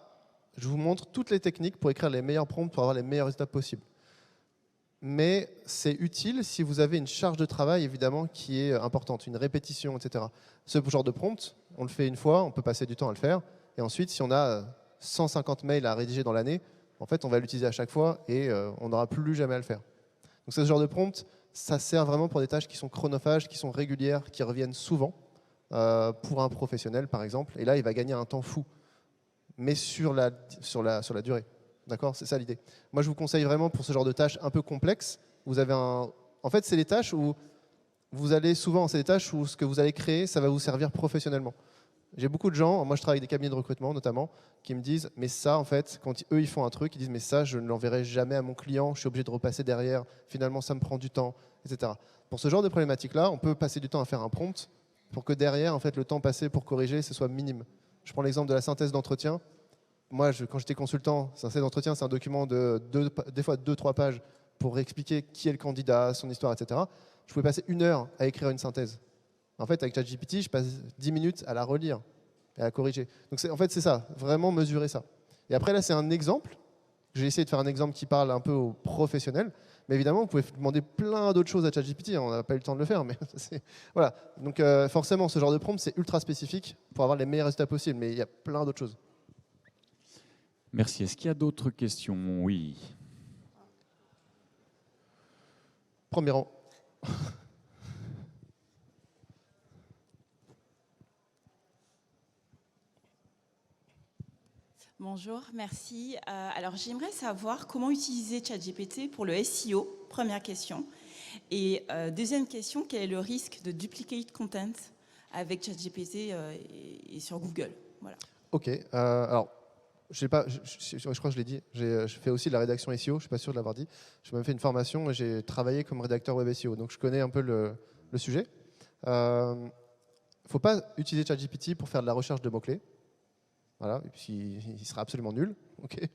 B: je vous montre toutes les techniques pour écrire les meilleurs prompts, pour avoir les meilleurs résultats possibles. Mais c'est utile si vous avez une charge de travail, évidemment, qui est importante, une répétition, etc. Ce genre de prompt, on le fait une fois, on peut passer du temps à le faire. Et ensuite, si on a 150 mails à rédiger dans l'année, en fait, on va l'utiliser à chaque fois et on n'aura plus jamais à le faire. Donc ce genre de prompt, ça sert vraiment pour des tâches qui sont chronophages, qui sont régulières, qui reviennent souvent, pour un professionnel, par exemple. Et là, il va gagner un temps fou, mais sur la durée. D'accord? C'est ça l'idée. Moi, je vous conseille vraiment pour ce genre de tâches un peu complexes. Vous avez en fait, c'est les tâches où vous allez souvent, c'est des tâches où ce que vous allez créer, ça va vous servir professionnellement. J'ai beaucoup de gens, moi je travaille avec des cabinets de recrutement notamment, qui me disent, mais ça, en fait, quand eux ils font un truc, ils disent, mais ça, je ne l'enverrai jamais à mon client, je suis obligé de repasser derrière, finalement ça me prend du temps, etc. Pour ce genre de problématique-là, on peut passer du temps à faire un prompt pour que derrière, en fait, le temps passé pour corriger, ce soit minime. Je prends l'exemple de la synthèse d'entretien. Moi, quand j'étais consultant, synthèse d'entretien, c'est un document des fois 2-3 pages pour expliquer qui est le candidat, son histoire, etc. Je pouvais passer 1 heure à écrire une synthèse. En fait, avec ChatGPT, je passe 10 minutes à la relire et à la corriger. Donc, en fait, c'est ça, vraiment mesurer ça. Et après, là, c'est un exemple. J'ai essayé de faire un exemple qui parle un peu aux professionnels. Mais évidemment, vous pouvez demander plein d'autres choses à ChatGPT. On n'a pas eu le temps de le faire. Mais voilà. Donc, forcément, ce genre de prompt, c'est ultra spécifique pour avoir les meilleurs résultats possibles. Mais il y a plein d'autres choses.
A: Merci. Est-ce qu'il y a d'autres questions? Oui.
B: Premier rang.
D: Bonjour, merci. Alors, j'aimerais savoir comment utiliser ChatGPT pour le SEO, première question. Et deuxième question, quel est le risque de duplicate content avec ChatGPT et sur Google? Voilà.
B: Ok, alors, je crois que je l'ai dit, je fais aussi de la rédaction SEO, je ne suis pas sûr de l'avoir dit. J'ai même fait une formation et j'ai travaillé comme rédacteur web SEO, donc je connais un peu le sujet. Il ne faut pas utiliser ChatGPT pour faire de la recherche de mots-clés. Voilà, et puis il sera absolument nul. Okay,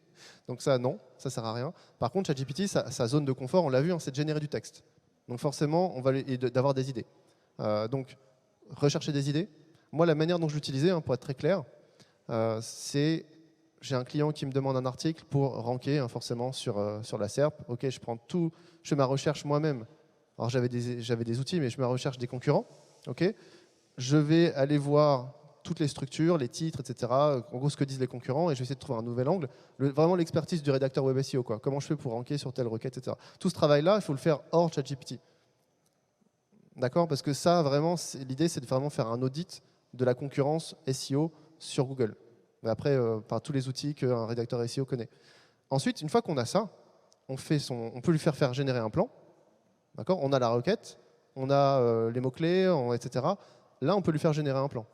B: donc ça, non, ça ne sert à rien. Par contre, ChatGPT, sa zone de confort, on l'a vu, hein, c'est de générer du texte. Donc forcément, on va d'avoir des idées. Donc, rechercher des idées. Moi, la manière dont je l'utilisais, hein, pour être très clair, c'est, j'ai un client qui me demande un article pour ranker, hein, forcément sur la SERP. Ok, je prends tout, je fais ma recherche moi-même. Alors j'avais des outils, mais je fais ma recherche des concurrents. Ok, je vais aller voir toutes les structures, les titres, etc. En gros, ce que disent les concurrents, et je vais essayer de trouver un nouvel angle. Vraiment l'expertise du rédacteur web SEO, quoi. Comment je fais pour ranker sur telle requête, etc. Tout ce travail-là, il faut le faire hors ChatGPT. D'accord? Parce que ça, vraiment, l'idée, c'est de vraiment faire un audit de la concurrence SEO sur Google. Mais après, par tous les outils qu'un rédacteur SEO connaît. Ensuite, une fois qu'on a ça, on peut lui faire générer un plan. D'accord? On a la requête, on a les mots-clés, etc. Là, on peut lui faire générer un plan.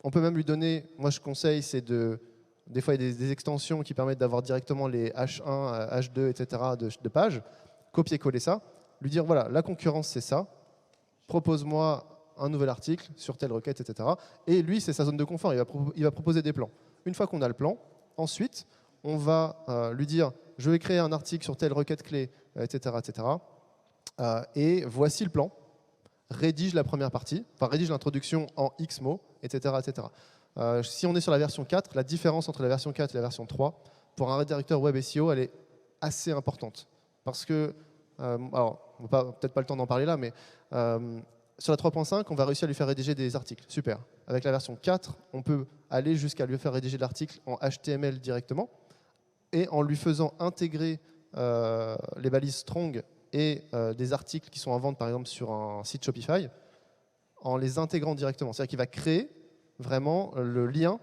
B: On peut même lui donner, moi je conseille, c'est des fois il y a des extensions qui permettent d'avoir directement les H1, H2, etc. de pages, copier-coller ça, lui dire voilà, la concurrence c'est ça, propose-moi un nouvel article sur telle requête, etc. Et lui, c'est sa zone de confort, il va proposer des plans. Une fois qu'on a le plan, ensuite, on va lui dire je vais créer un article sur telle requête clé, etc. etc. Et voici le plan. Rédige la première partie, enfin rédige l'introduction en X mots, etc. etc. Si on est sur la version 4, la différence entre la version 4 et la version 3, pour un rédacteur web SEO, elle est assez importante. Parce que, alors, on n'a peut-être pas le temps d'en parler là, mais sur la 3.5, on va réussir à lui faire rédiger des articles. Super. Avec la version 4, on peut aller jusqu'à lui faire rédiger l'article en HTML directement, et en lui faisant intégrer les balises strong et des articles qui sont en vente, par exemple, sur un site Shopify, en les intégrant directement. C'est-à-dire qu'il va créer vraiment le lien,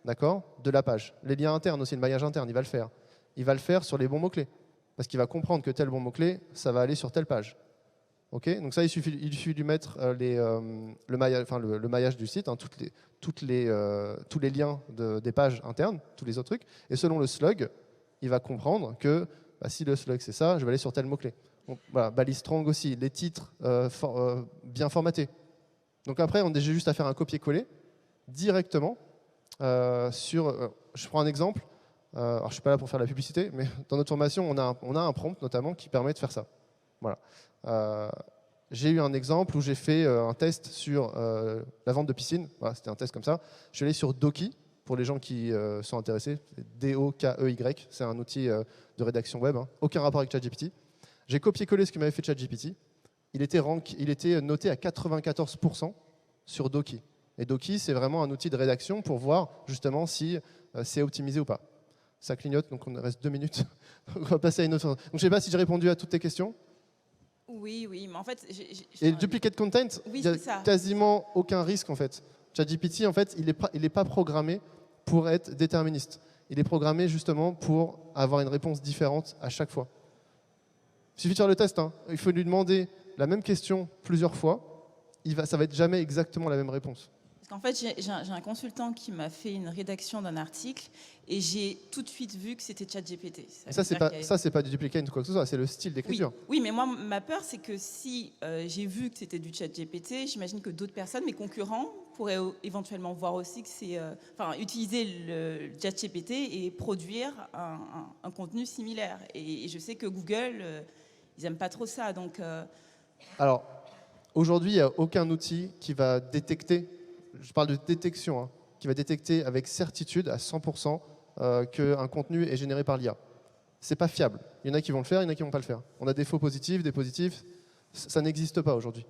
B: d'accord, de la page. Les liens internes aussi, le maillage interne, il va le faire. Il va le faire sur les bons mots-clés. Parce qu'il va comprendre que tel bon mot-clé, ça va aller sur telle page. Okay, donc ça, il suffit de lui mettre le maillage du site, hein, tous les liens des pages internes, tous les autres trucs. Et selon le slug, il va comprendre que si le slug c'est ça, je vais aller sur tel mot-clé. Donc, voilà, balise strong aussi, les titres bien formatés. Donc après, on a juste à faire un copier-coller directement sur... je prends un exemple. Alors, je ne suis pas là pour faire la publicité, mais dans notre formation, on a un prompt notamment qui permet de faire ça. Voilà. J'ai eu un exemple où j'ai fait un test sur la vente de piscine. Voilà, c'était un test comme ça. Je suis allé sur Doki, pour les gens qui sont intéressés. D-O-K-E-Y. C'est un outil de rédaction web. Hein. Aucun rapport avec ChatGPT. J'ai copié-collé ce que m'avait fait ChatGPT. Il était noté à 94% sur Doki. Et Doki, c'est vraiment un outil de rédaction pour voir justement si c'est optimisé ou pas. Ça clignote, donc on reste 2 minutes. On va passer à une autre. Donc je ne sais pas si j'ai répondu à toutes tes questions.
D: Oui, mais en fait...
B: Et le duplicate content,
D: oui,
B: il n'y a quasiment aucun risque en fait. ChatGPT, en fait, il n'est pas programmé pour être déterministe. Il est programmé justement pour avoir une réponse différente à chaque fois. Il suffit de faire le test. Hein. Il faut lui demander la même question plusieurs fois. Ça va être jamais exactement la même réponse.
D: Parce qu'en fait, j'ai un consultant qui m'a fait une rédaction d'un article et j'ai tout de suite vu que c'était ChatGPT.
B: Ça, c'est pas du duplicate ou quoi que ce soit, c'est le style d'écriture.
D: Oui, mais moi, ma peur, c'est que si j'ai vu que c'était du ChatGPT, j'imagine que d'autres personnes, mes concurrents, pourraient éventuellement voir aussi que c'est... utiliser le ChatGPT et produire un contenu similaire. Et je sais que Google, ils n'aiment pas trop ça. Donc,
B: Alors, aujourd'hui, il n'y a aucun outil qui va détecter, je parle de détection, hein, qui va détecter avec certitude à 100% qu'un contenu est généré par l'IA. C'est pas fiable. Il y en a qui vont le faire, il y en a qui ne vont pas le faire. On a des faux positifs, des positifs. Ça n'existe pas aujourd'hui.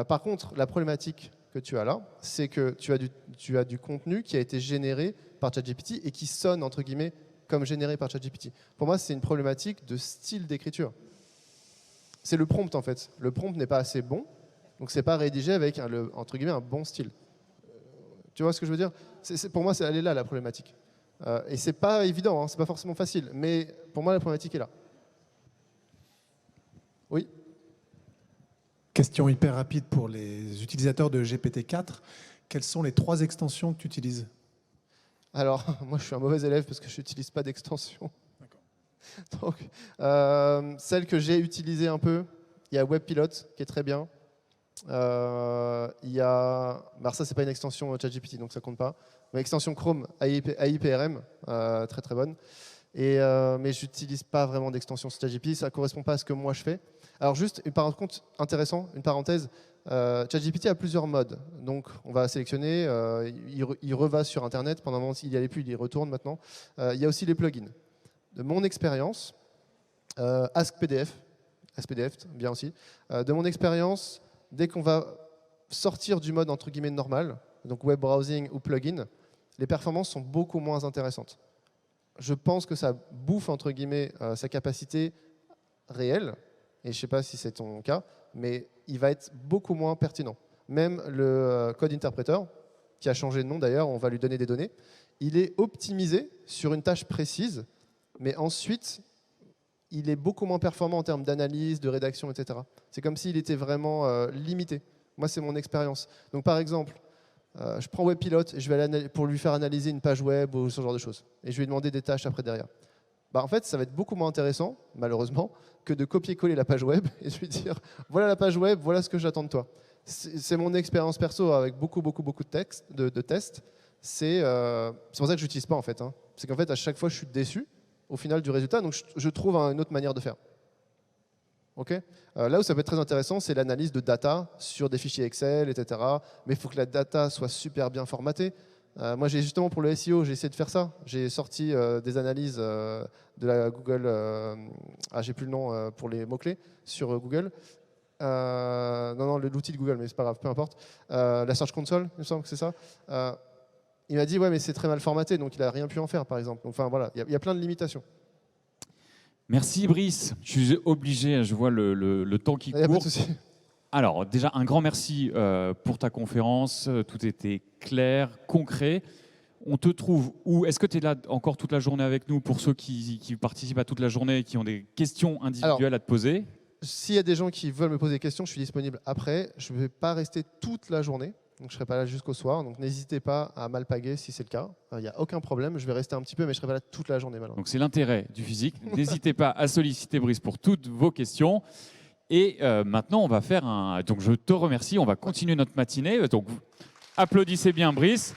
B: Par contre, la problématique que tu as là, c'est que tu as du contenu qui a été généré par ChatGPT et qui sonne, entre guillemets, comme généré par ChatGPT. Pour moi, c'est une problématique de style d'écriture. C'est le prompt, en fait. Le prompt n'est pas assez bon, donc c'est pas rédigé avec, entre guillemets, un bon style. Tu vois ce que je veux dire ? Pour moi, elle est là, la problématique. Et c'est pas évident, hein, c'est pas forcément facile. Mais pour moi, la problématique est là. Oui.
E: Question hyper rapide pour les utilisateurs de GPT-4. Quelles sont les 3 extensions que tu utilises?
B: Alors, moi, je suis un mauvais élève parce que je n'utilise pas d'extension. Donc, celle que j'ai utilisée un peu, il y a WebPilot qui est très bien. Il y a, bah ça c'est pas une extension ChatGPT donc ça compte pas. Mais extension Chrome AIPRM, très très bonne. Mais j'utilise pas vraiment d'extension ChatGPT, ça correspond pas à ce que moi je fais. Alors juste, par contre, intéressant, une parenthèse. ChatGPT a plusieurs modes, donc on va sélectionner. Il reva sur Internet pendant un moment, s'il n'y allait plus, il y retourne maintenant. Il y a aussi les plugins. De mon expérience, AskPDF, bien aussi. De mon expérience, dès qu'on va sortir du mode entre guillemets normal, donc web browsing ou plugin, les performances sont beaucoup moins intéressantes. Je pense que ça bouffe entre guillemets sa capacité réelle, et je ne sais pas si c'est ton cas, mais il va être beaucoup moins pertinent. Même le code interpreter, qui a changé de nom d'ailleurs, on va lui donner des données, il est optimisé sur une tâche précise, mais ensuite, il est beaucoup moins performant en termes d'analyse, de rédaction, etc. C'est comme s'il était vraiment limité. Moi, c'est mon expérience. Donc, par exemple, je prends WebPilot et je vais aller pour lui faire analyser une page web ou ce genre de choses. Et je vais lui demander des tâches après derrière. Bah, en fait, ça va être beaucoup moins intéressant, malheureusement, que de copier-coller la page web et de lui dire « Voilà la page web, voilà ce que j'attends de toi ». C'est mon expérience perso avec beaucoup de tests. C'est pour ça que je n'utilise pas, en fait. Hein. C'est qu'en fait, à chaque fois, je suis déçu au final du résultat, donc je trouve une autre manière de faire. Okay, là où ça peut être très intéressant, c'est l'analyse de data sur des fichiers Excel, etc. Mais il faut que la data soit super bien formatée. Moi, justement pour le SEO, j'ai essayé de faire ça. J'ai sorti des analyses de la Google, j'ai plus le nom pour les mots-clés, sur Google. Non, l'outil de Google, mais c'est pas grave, peu importe. La Search Console, il me semble que c'est ça. Il m'a dit, ouais, mais c'est très mal formaté, donc il n'a rien pu en faire, par exemple. Donc, enfin, voilà, il y a plein de limitations.
A: Merci Brice. Je suis obligé, je vois le temps qui
B: Il n'y a pas
A: court.
B: de souci.
A: Alors, déjà, un grand merci pour ta conférence. Tout était clair, concret. On te trouve où? Est-ce que tu es là encore toute la journée avec nous pour ceux qui participent à toute la journée et qui ont des questions individuelles à te poser?
B: S'il y a des gens qui veulent me poser des questions, je suis disponible après. Je ne vais pas rester toute la journée. Donc, je ne serai pas là jusqu'au soir. Donc, n'hésitez pas à m'alpaguer si c'est le cas. Il n'y a aucun problème. Je vais rester un petit peu, mais je ne serai pas là toute la journée.
A: Donc, c'est l'intérêt du physique. N'hésitez pas à solliciter Brice pour toutes vos questions. Et maintenant, on va faire un... Donc, je te remercie. On va continuer notre matinée. Donc, applaudissez bien Brice.